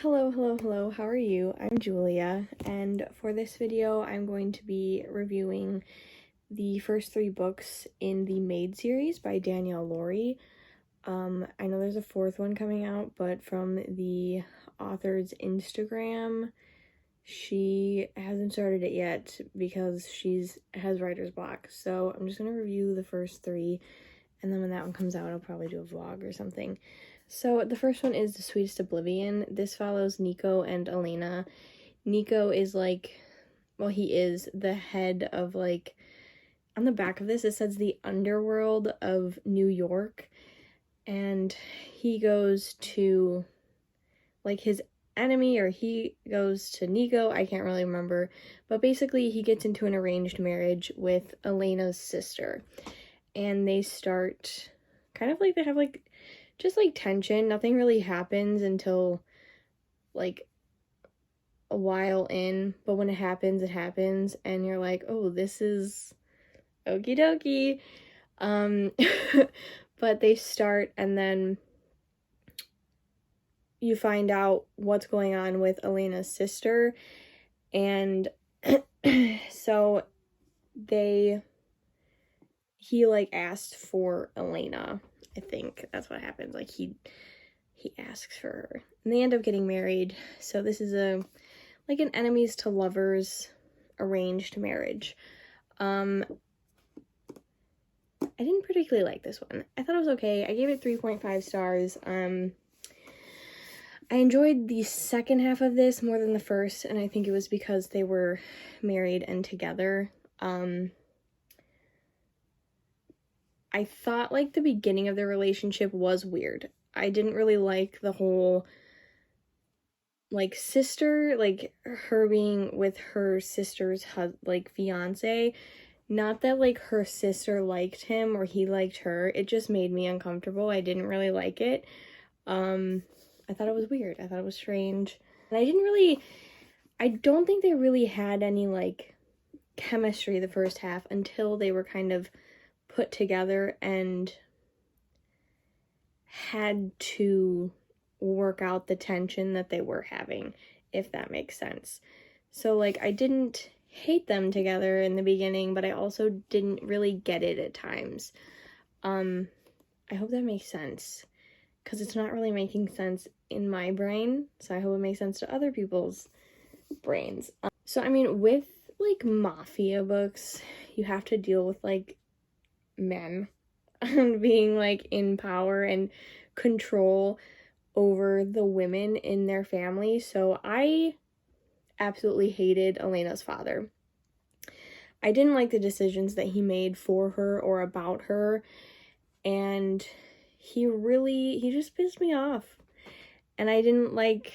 Hello, how are you? I'm Julia, and for this video, I'm going to be reviewing the first three books in the Maid series by Danielle. I know there's a fourth one coming out, but from the author's Instagram, she hasn't started it yet because has writer's block. So I'm just going to review the first three, and then when that one comes out, I'll probably do a vlog or something. So the first one is The Sweetest Oblivion. This follows Nico and Elena. Nico is he is the head of on the back of this it says the underworld of New York, and he goes to his enemy, or he goes to Nico, I can't really remember, but basically he gets into an arranged marriage with Elena's sister, and they start kind of they have just tension. Nothing really happens until a while in, but when it happens, and you're like, oh, this is okie dokie. But they start, and then you find out what's going on with Elena's sister, and so he asked for Elena. I think that's what happens. He asks for her, and they end up getting married. So this is an enemies to lovers arranged marriage. I didn't particularly like this one. I thought it was okay. I gave it 3.5 stars. I enjoyed the second half of this more than the first, and I think it was because they were married and together. I thought the beginning of their relationship was weird. I didn't really like the whole sister, her being with her sister's fiance. Not that her sister liked him or he liked her. It just made me uncomfortable. I didn't really like it. I thought it was weird. I thought it was strange. And I don't think they really had any chemistry the first half until they were kind of put together and had to work out the tension that they were having, if that makes sense. So I didn't hate them together in the beginning, but I also didn't really get it at times. I hope that makes sense, because it's not really making sense in my brain, so I hope it makes sense to other people's brains. So I mean, with mafia books, you have to deal with men and being in power and control over the women in their family. So I absolutely hated Elena's father. I didn't like the decisions that he made for her or about her, and he just pissed me off. And I didn't like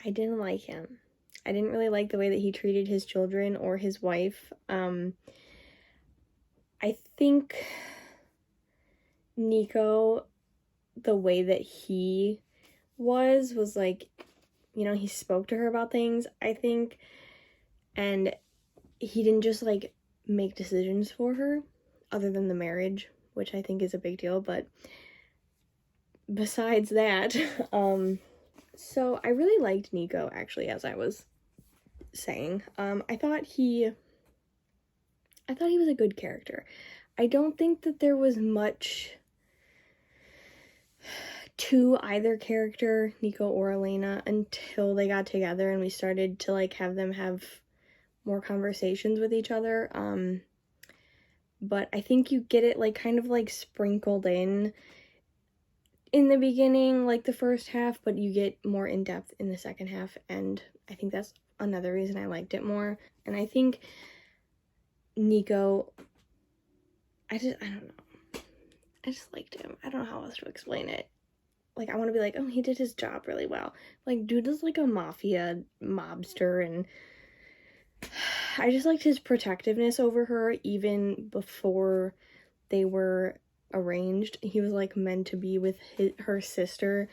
him. I didn't really like the way that he treated his children or his wife. I think Nico, the way that he was he spoke to her about things, I think, and he didn't just make decisions for her other than the marriage, which I think is a big deal. But besides that, so I really liked Nico, actually, as I was saying. I thought he was a good character. I don't think that there was much to either character, Nico or Elena, until they got together and we started to have them have more conversations with each other. But I think you get it kind of sprinkled in the beginning, the first half, but you get more in depth in the second half, and I think that's another reason I liked it more. And I think Nico, I don't know. I just liked him. I don't know how else to explain it. I want to be oh, he did his job really well. Dude is a mafia mobster, and I just liked his protectiveness over her even before they were arranged. He was meant to be with her sister,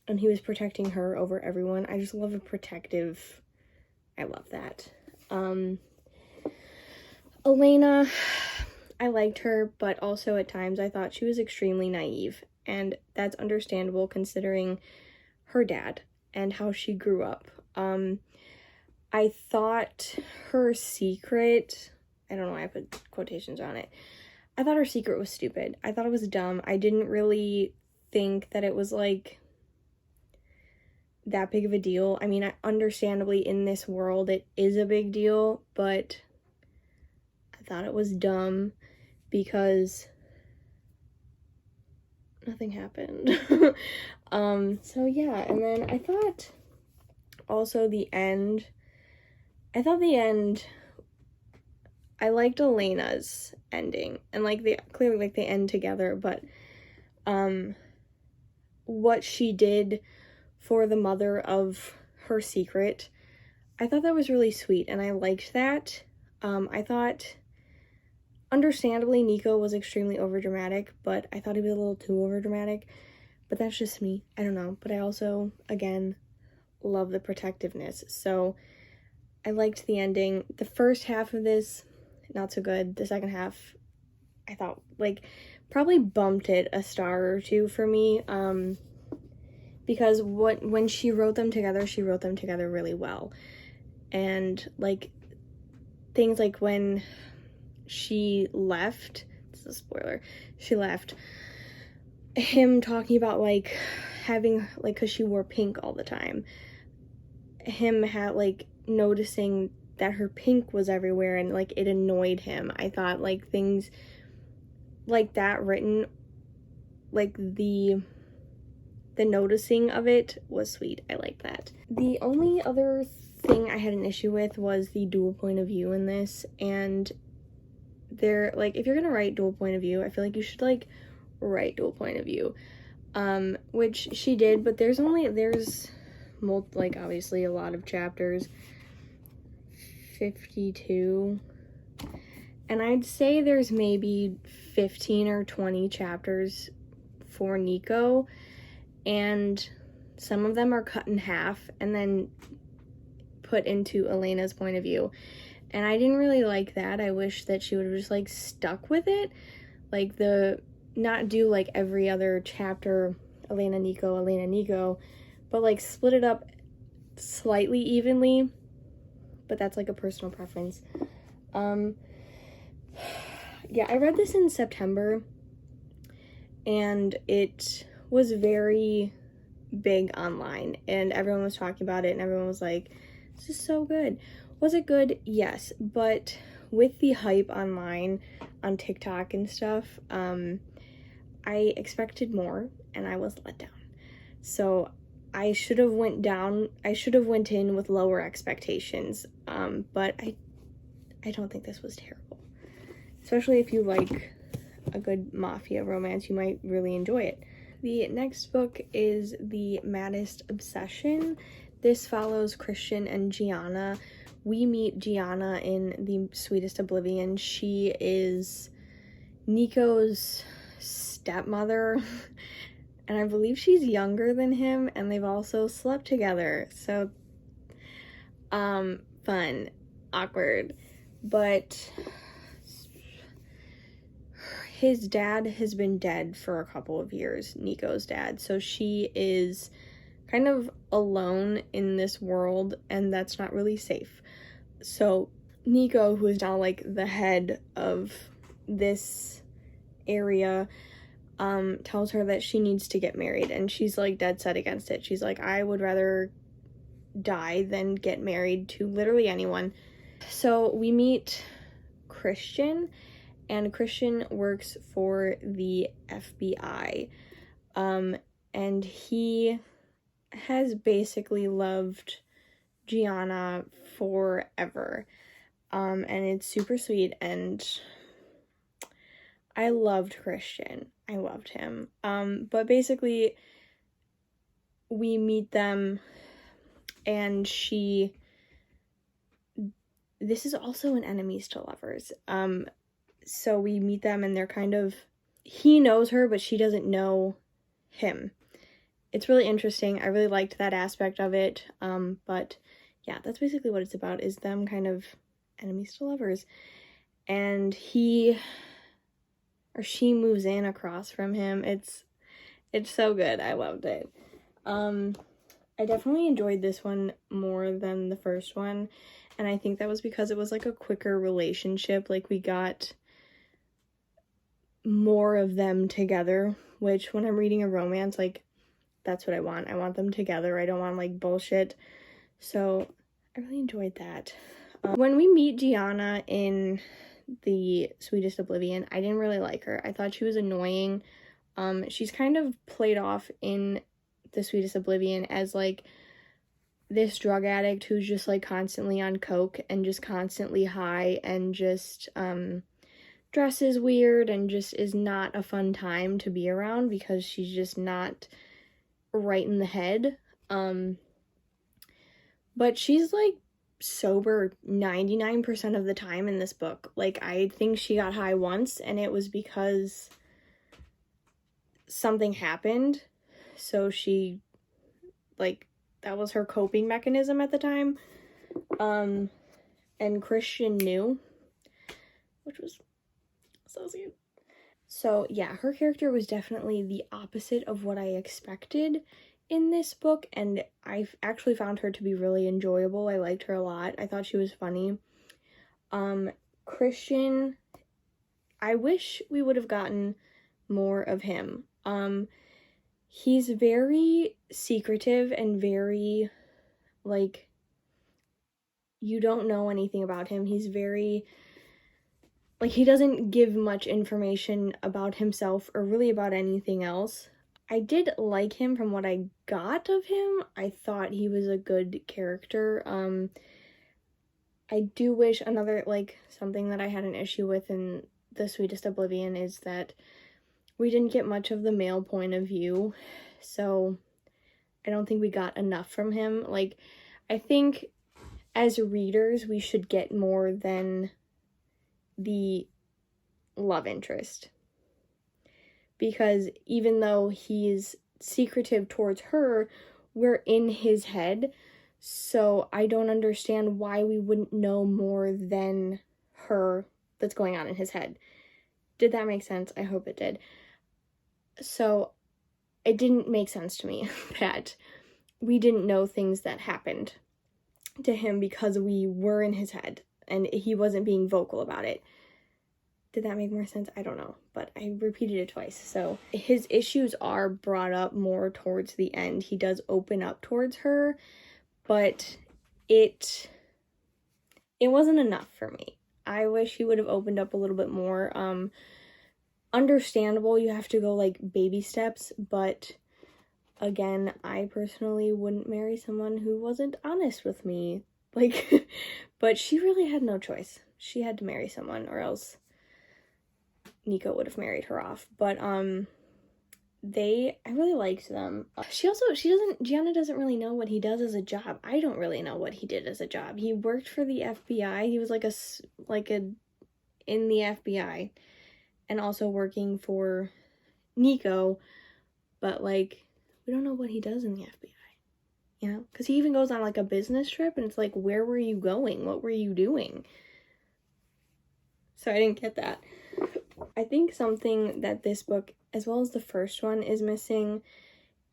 and he was protecting her over everyone. I just love I love that. Elena, I liked her, but also at times I thought she was extremely naive, and that's understandable considering her dad. and how she grew up. I thought her secret, I don't know why I put quotations on it. I thought her secret was stupid. I thought it was dumb. I didn't really think that it was like that big of a deal. I mean, understandably in this world it is a big deal, but I thought it was dumb because nothing happened. So yeah, and then I thought also the end, I liked Elena's ending, and like they clearly like they end together, but what she did for the mother of her secret, I thought that was really sweet, and I liked that. I thought understandably Nico was extremely overdramatic, but I thought he was a little too overdramatic, but that's just me. I don't know, but I also, again, love the protectiveness, so I liked the ending. The first half of this, not so good. The second half, I thought, like, probably bumped it a star or two for me, because when she wrote them together really well. And, like, things like when she left, this is a spoiler, she left, him talking about, like, having, like, because she wore pink all the time, him like, noticing that her pink was everywhere and, like, it annoyed him. I thought, like, things like that written, like, the noticing of it was sweet. I like that. The only other thing I had an issue with was the dual point of view in this, and they're, like, if you're gonna write dual point of view, I feel like you should, like, write dual point of view, which she did, but there's like, obviously a lot of chapters, 52, and I'd say there's maybe 15 or 20 chapters for Nico, and some of them are cut in half and then put into Elena's point of view, and I didn't really like that. I wish that she would have just, like, stuck with it, like, not do, like, every other chapter Elena, Nico, but, like, split it up slightly evenly, but that's, like, a personal preference. Yeah, I read this in September, and it was very big online, and everyone was talking about it, and everyone was like, this is so good. Was it good? Yes, but with the hype online on TikTok and stuff, I expected more, and I was let down. So I should have went in with lower expectations, but I don't think this was terrible. Especially if you like a good mafia romance, you might really enjoy it. The next book is The Maddest Obsession. This follows Christian and Gianna. We meet Gianna in the Sweetest Oblivion. She is Nico's stepmother, and I believe she's younger than him, and they've also slept together. So, fun, awkward, but his dad has been dead for a couple of years, Nico's dad, so she is kind of alone in this world, and that's not really safe. So Nico, who is now, like, the head of this area, tells her that she needs to get married, and she's, like, dead set against it. She's like, I would rather die than get married to literally anyone. So we meet Christian, and Christian works for the FBI, and he has basically loved Gianna forever, and it's super sweet, and I loved Christian. I loved him. But basically, we meet them, and this is also an enemies to lovers. So we meet them, and they're kind of, he knows her, but she doesn't know him. It's really interesting. I really liked that aspect of it. But yeah, that's basically what it's about, is them kind of enemies to lovers. And he or she moves in across from him. It's so good. I loved it. I I definitely enjoyed this one more than the first one, and I think that was because it was like a quicker relationship. Like, we got more of them together, which when I'm reading a romance, like, that's what I want. I want them together. I don't want like bullshit. So I really enjoyed that. When we meet Gianna in the Swedish Oblivion, I didn't really like her. I thought she was annoying. She's kind of played off in the Swedish Oblivion as like this drug addict who's just like constantly on coke and just constantly high and just dresses weird and just is not a fun time to be around because she's just not right in the head. But she's like sober 99% of the time in this book. Like, I think she got high once and it was because something happened, so she, like, that was her coping mechanism at the time. And Christian knew, which was so sweet. So yeah, her character was definitely the opposite of what I expected in this book, and I actually found her to be really enjoyable. I liked her a lot. I thought she was funny. Christian, I wish we would have gotten more of him. He's very secretive and very, like, you don't know anything about him. He's very, like, he doesn't give much information about himself or really about anything else. I did like him from what I got of him. I thought he was a good character. I do wish another, like, something that I had an issue with in the Sweetest Oblivion is that we didn't get much of the male point of view, so I don't think we got enough from him. Like, I think as readers, we should get more than the love interest. Because even though he's secretive towards her, we're in his head, so I don't understand why we wouldn't know more than her that's going on in his head. Did that make sense? I hope it did. So it didn't make sense to me that we didn't know things that happened to him because we were in his head and he wasn't being vocal about it. Did that make more sense? I don't know, but I repeated it twice. So his issues are brought up more towards the end. He does open up towards her, but it wasn't enough for me. I wish he would have opened up a little bit more. Understandable, you have to go like baby steps, but again, I personally wouldn't marry someone who wasn't honest with me. Like, but she really had no choice. She had to marry someone or else Nico would have married her off. But I really liked them. Gianna doesn't really know what he does as a job. I don't really know what he did as a job. He worked for the FBI. He was in the FBI and also working for Nico, but like, we don't know what he does in the FBI, you know? Because he even goes on like a business trip and it's like, where were you going? What were you doing? So I didn't get that. I think something that this book, as well as the first one, is missing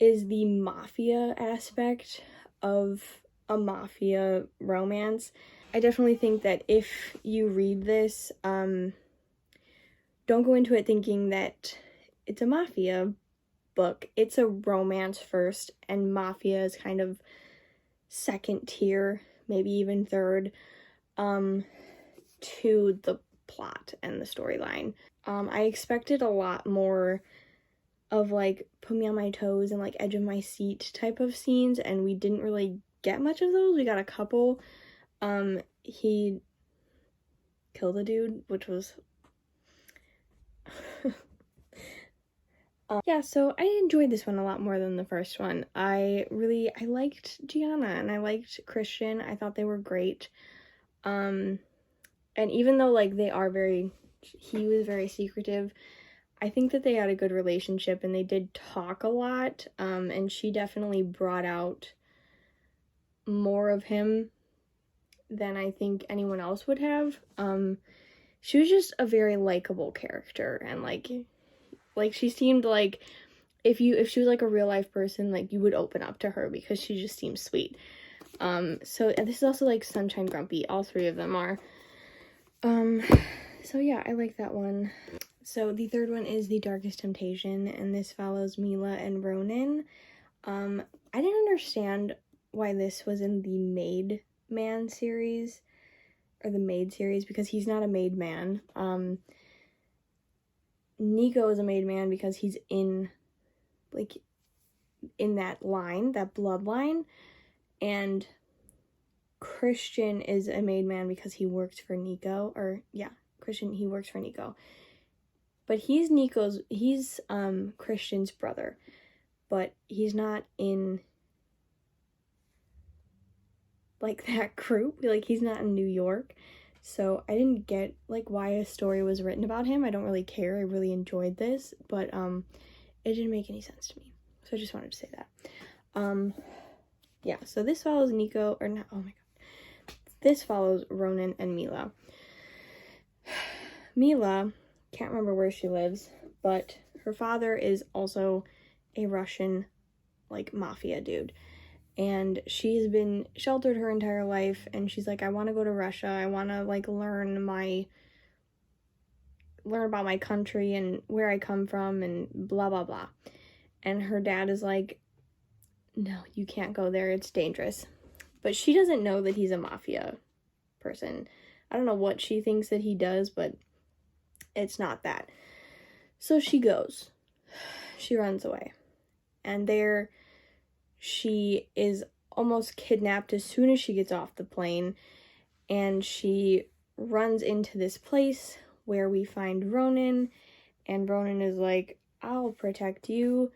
is the mafia aspect of a mafia romance. I definitely think that if you read this, don't go into it thinking that it's a mafia book. It's a romance first, and mafia is kind of second tier, maybe even third, to the plot and the storyline. I expected a lot more of like put me on my toes and like edge of my seat type of scenes, and we didn't really get much of those. We got a couple. He killed a dude, which was yeah, so I enjoyed this one a lot more than the first one. I liked Gianna and I liked Christian. I thought they were great. And even though like he was very secretive, I think that they had a good relationship and they did talk a lot. And she definitely brought out more of him than I think anyone else would have. She was just a very likable character, and like she seemed like if she was like a real life person, like you would open up to her because she just seems sweet. So and this is also like Sunshine Grumpy. All three of them are. So yeah, I like that one. So the third one is The Darkest Temptation, and this follows Mila and Ronan. I didn't understand why this was in the Maid Man series, or the Maid series, because he's not a made man. Nico is a made man because he's in, like, in that line, that bloodline, and Christian is a made man because he works for Nico, or, yeah, Christian, he works for Nico. But he's Christian's brother, but he's not in, like, that group, like, he's not in New York. So I didn't get, like, why a story was written about him. I don't really care. I really enjoyed this, but it didn't make any sense to me. So I just wanted to say that. Yeah, so this follows Nico, or not, oh my god. This follows Ronan and Mila. Mila, can't remember where she lives, but her father is also a Russian, like, mafia dude. And she's been sheltered her entire life, and she's like, I want to go to Russia. I want to, like, learn about my country and where I come from and blah, blah, blah. And her dad is like, no, you can't go there. It's dangerous. But she doesn't know that he's a mafia person. I don't know what she thinks that he does, but it's not that. So she goes. She runs away. And there she is almost kidnapped as soon as she gets off the plane, and she runs into this place where we find Ronan, and Ronan is like, I'll protect you,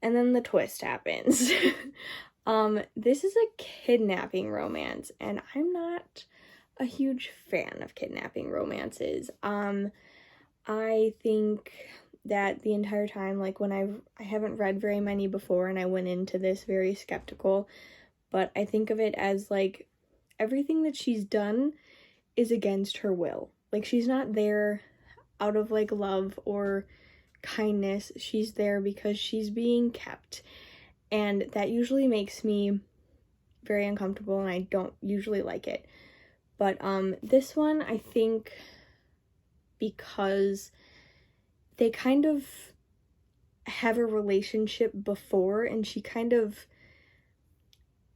and then the twist happens. This is a kidnapping romance, and I'm not a huge fan of kidnapping romances. I think that the entire time, like, when I haven't read very many before, and I went into this very skeptical, but I think of it as, like, everything that she's done is against her will. Like, she's not there out of, like, love or kindness. She's there because she's being kept, and that usually makes me very uncomfortable, and I don't usually like it. But this one, I think, because they kind of have a relationship before, and she kind of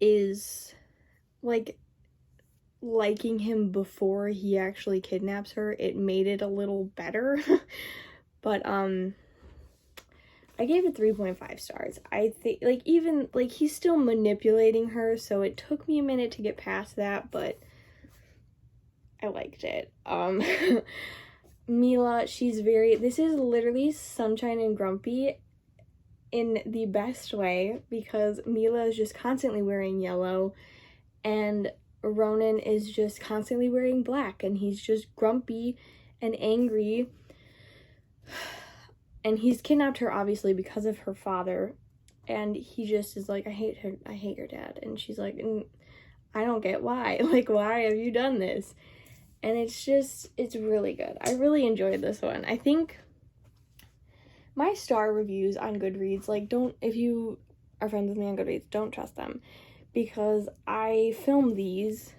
is, like, liking him before he actually kidnaps her. It made it a little better. But I gave it 3.5 stars. I think, like, even, like, he's still manipulating her, so it took me a minute to get past that, but I liked it. Mila, this is literally Sunshine and Grumpy in the best way, because Mila is just constantly wearing yellow, and Ronan is just constantly wearing black, and he's just grumpy and angry, and he's kidnapped her, obviously, because of her father, and he just is like, I hate your dad, and she's like, I don't get why, like, why have you done this? And it's really good. I really enjoyed this one. I think my star reviews on Goodreads, like, if you are friends with me on Goodreads, don't trust them, because I filmed these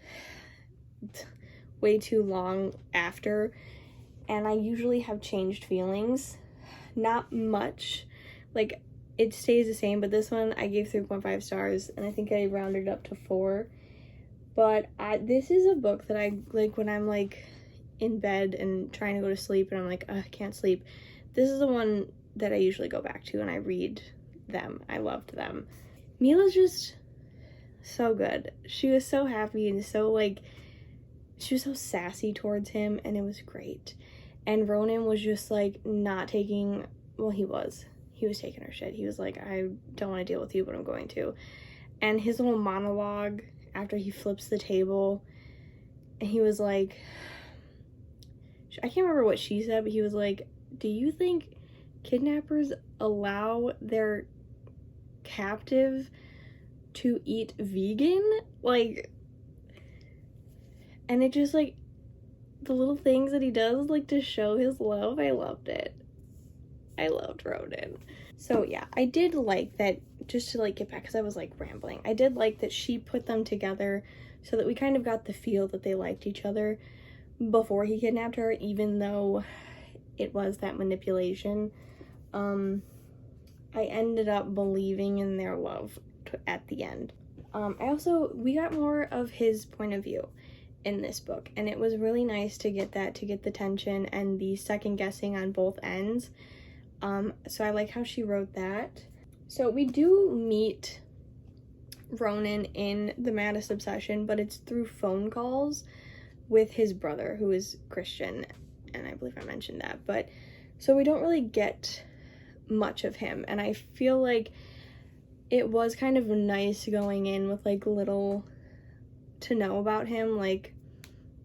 way too long after, and I usually have changed feelings. Not much. Like, it stays the same, but this one I gave 3.5 stars, and I think I rounded up to 4. But this is a book that I, like, when I'm, like, in bed and trying to go to sleep and I'm like, I can't sleep. This is the one that I usually go back to and I read them. I loved them. Mila's just so good. She was so happy and so, like, she was so sassy towards him, and it was great. And Ronan was just, like, not taking, well, he was taking her shit. He was like, I don't want to deal with you, but I'm going to. And his little monologue after he flips the table, and he was like, I can't remember what she said, but he was like, do you think kidnappers allow their captive to eat vegan? Like, and it just, like, the little things that he does, like, to show his love, I loved it. I loved Ronan. So yeah, I did like that, just to like get back, because I was like rambling, I did like that she put them together so that we kind of got the feel that they liked each other before he kidnapped her, even though it was that manipulation. I ended up believing in their love at the end. We got more of his point of view in this book, and it was really nice to get that, to get the tension and the second guessing on both ends. So I like how she wrote that. So we do meet Ronan in the Maddest Obsession, but it's through phone calls with his brother, who is Christian, and I believe I mentioned that. But so we don't really get much of him, and I feel like it was kind of nice going in with like little to know about him. Like,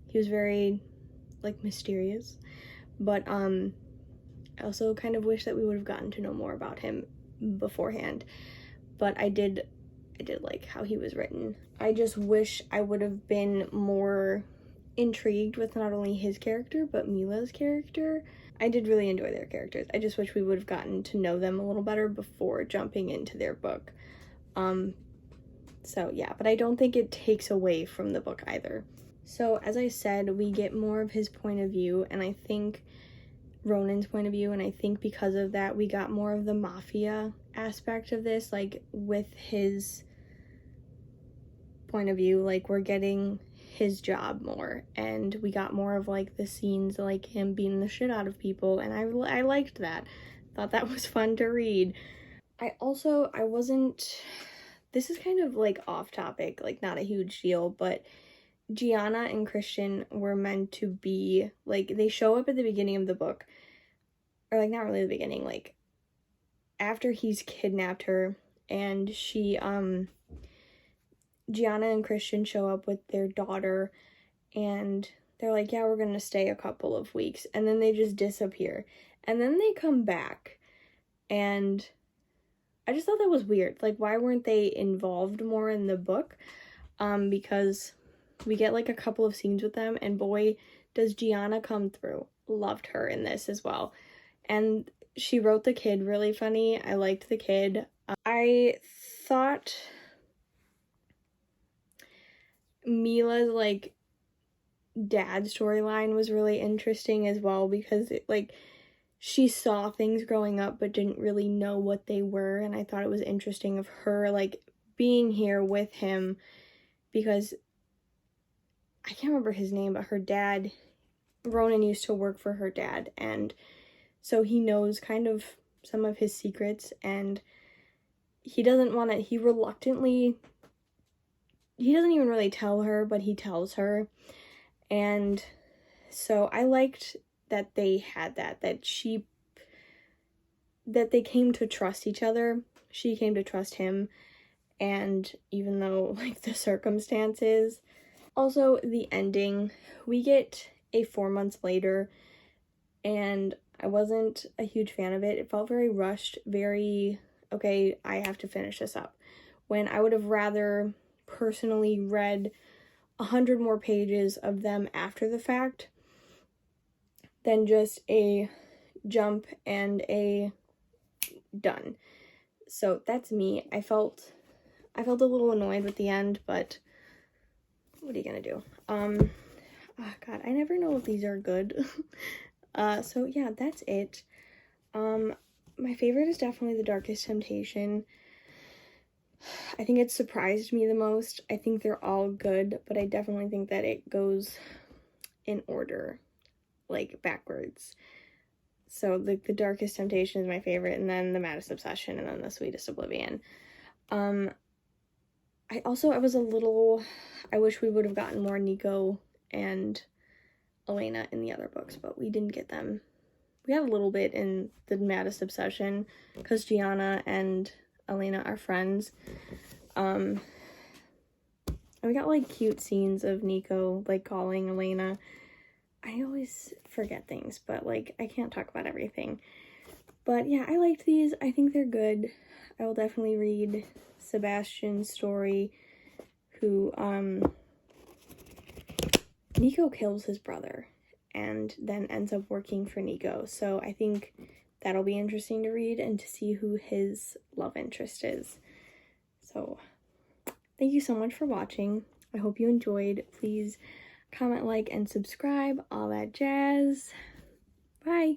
he was very like mysterious, but I also kind of wish that we would have gotten to know more about him beforehand. But I did like how he was written. I just wish I would have been more intrigued with not only his character but Mila's character. I did really enjoy their characters. I just wish we would have gotten to know them a little better before jumping into their book. So yeah, but I don't think it takes away from the book either. So as I said, we get more of his point of view, and I think Ronan's point of view, and I think because of that we got more of the mafia aspect of this, like with his point of view, like we're getting his job more, and we got more of like the scenes like him beating the shit out of people, and I liked that. Thought that was fun to read. This is kind of like off topic, like not a huge deal, but Gianna and Christian were meant to be, like, they show up at the beginning of the book, or like not really the beginning, like after he's kidnapped her, and Gianna and Christian show up with their daughter, and they're like, yeah, we're gonna stay a couple of weeks, and then they just disappear, and then they come back, and I just thought that was weird. Like, why weren't they involved more in the book? Because we get like a couple of scenes with them, and boy, does Gianna come through. Loved her in this as well. And she wrote the kid really funny. I liked the kid. I thought Mila's like dad storyline was really interesting as well, because she saw things growing up but didn't really know what they were, and I thought it was interesting of her like being here with him, because I can't remember his name, but her dad, Ronan, used to work for her dad, and so he knows kind of some of his secrets, and he doesn't even really tell her, but he tells her. And so I liked that they had that they came to trust each other. She came to trust him, and even though like the circumstances. Also, the ending, we get a 4 months later, and I wasn't a huge fan of it. It felt very rushed, very, okay, I have to finish this up, when I would have rather personally read 100 more pages of them after the fact than just a jump and a done. So that's me. I felt a little annoyed with the end, but what are you gonna do? Oh god, I never know if these are good. So yeah, that's it. My favorite is definitely The Darkest Temptation. I think it surprised me the most. I think they're all good, but I definitely think that it goes in order, like backwards. So the Darkest Temptation is my favorite, and then The Maddest Obsession, and then The Sweetest Oblivion. I wish we would have gotten more Nico and Elena in the other books, but we didn't get them. We had a little bit in The Maddest Obsession, because Gianna and Elena are friends. And we got like cute scenes of Nico like calling Elena. I always forget things, but like I can't talk about everything. But yeah, I liked these. I think they're good. I will definitely read Sebastian's story, who Nico kills his brother and then ends up working for Nico. So I think that'll be interesting to read and to see who his love interest is. So thank you so much for watching. I hope you enjoyed. Please comment, like, and subscribe, all that jazz. Bye!